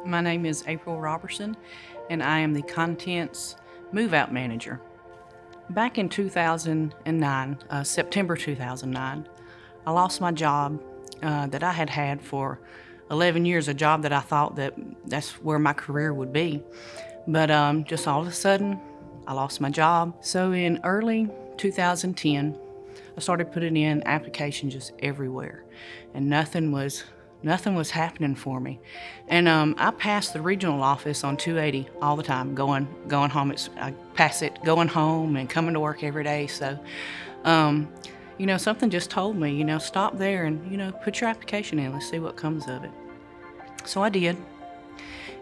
My name is April Roberson, and I am the Contents Move-Out Manager. Back in 2009, September 2009, I lost my job that I had had for 11 years, a job that I thought that's where my career would be. But just all of a sudden, I lost my job. So in early 2010, I started putting in applications just everywhere, and nothing was happening for me. And I passed the regional office on 280 all the time, going home. I pass it going home and coming to work every day. So, something just told me, stop there and, put your application in. Let's see what comes of it. So I did.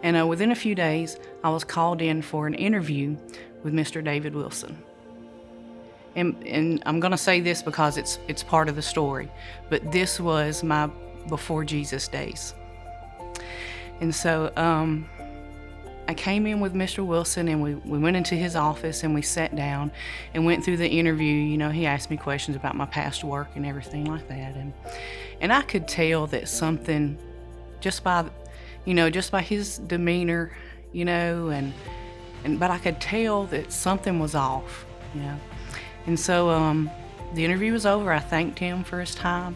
And within a few days, I was called in for an interview with Mr. David Wilson. And I'm going to say this because it's part of the story, but this was my before Jesus days. And so I came in with Mr. Wilson, and we went into his office and we sat down and went through the interview. He asked me questions about my past work and everything like that. And I could tell that something just by his demeanor, but I could tell that something was off, And so the interview was over. I thanked him for his time,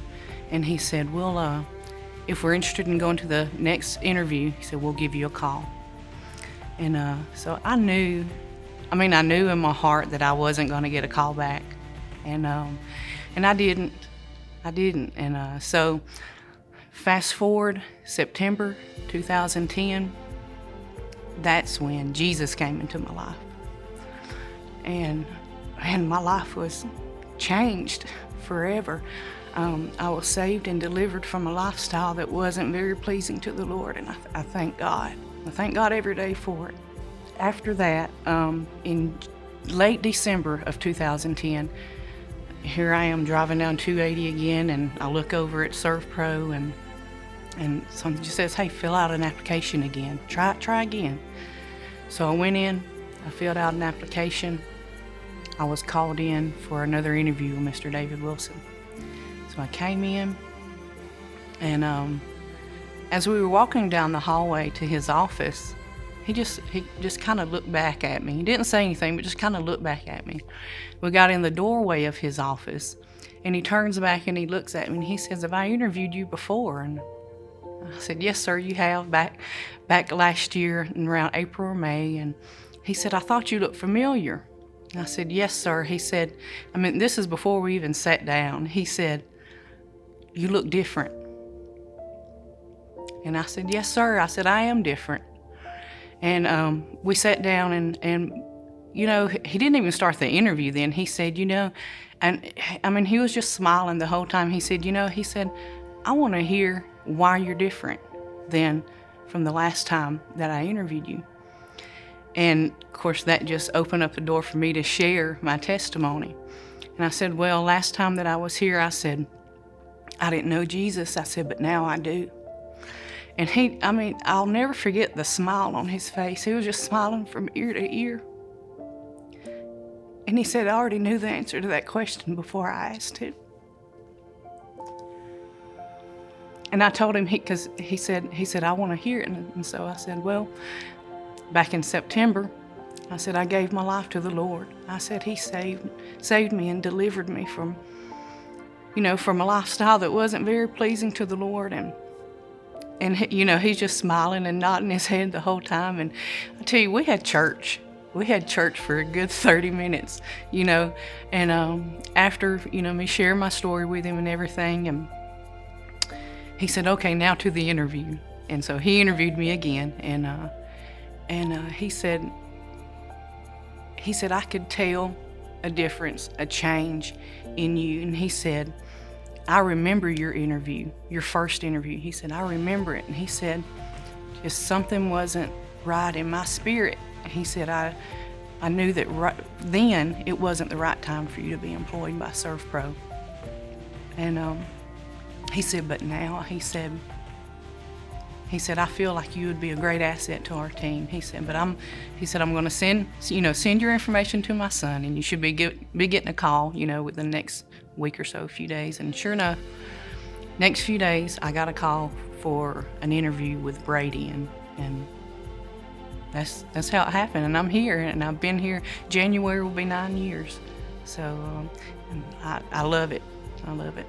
and he said, well, if we're interested in going to the next interview, he said, we'll give you a call. And so I knew in my heart that I wasn't going to get a call back, and I didn't. And so fast forward September 2010, that's when Jesus came into my life. And my life was changed forever. I was saved and delivered from a lifestyle that wasn't very pleasing to the Lord, and I thank God. I thank God every day for it. After that, in late December of 2010, here I am driving down 280 again, and I look over at SERVPRO, and something just says, hey, fill out an application again. Try again. So I went in, I filled out an application. I was called in for another interview with Mr. David Wilson. So I came in, and as we were walking down the hallway to his office, he just kind of looked back at me. He didn't say anything, but just kind of looked back at me. We got in the doorway of his office, and he turns back and he looks at me and he says, have I interviewed you before? And I said, yes, sir, you have, back last year in around April or May. And he said, I thought you looked familiar. And I said, yes, sir. He said, this is before we even sat down. He said, you look different. And I said, yes, sir. I said, I am different. And we sat down, and he didn't even start the interview then. He said, and he was just smiling the whole time. He said, he said, I want to hear why you're different than from the last time that I interviewed you. And of course, that just opened up the door for me to share my testimony. And I said, well, last time that I was here, I said, I didn't know Jesus. I said, but now I do. And I'll never forget the smile on his face. He was just smiling from ear to ear. And he said, I already knew the answer to that question before I asked it. And I told him, because he said, I want to hear it. And so I said, well, back in September, I said, I gave my life to the Lord. I said, he saved me and delivered me from a lifestyle that wasn't very pleasing to the Lord. And he's just smiling and nodding his head the whole time. And I tell you, we had church. We had church for a good 30 minutes, and after, me sharing my story with him and everything, and he said, okay, now to the interview. And so he interviewed me again, and he said, I could tell a difference, a change in you. And he said, I remember your interview, your first interview. He said, I remember it. And he said, just something wasn't right in my spirit. He said, I knew that right then it wasn't the right time for you to be employed by SERVPRO. And he said, but now, he said, I feel like you would be a great asset to our team. He said, I'm going to send your information to my son, and you should be getting a call, within the next week or so, a few days. And sure enough, next few days, I got a call for an interview with Brady, And that's how it happened. And I'm here, and I've been here. January will be 9 years. So and I love it. I love it.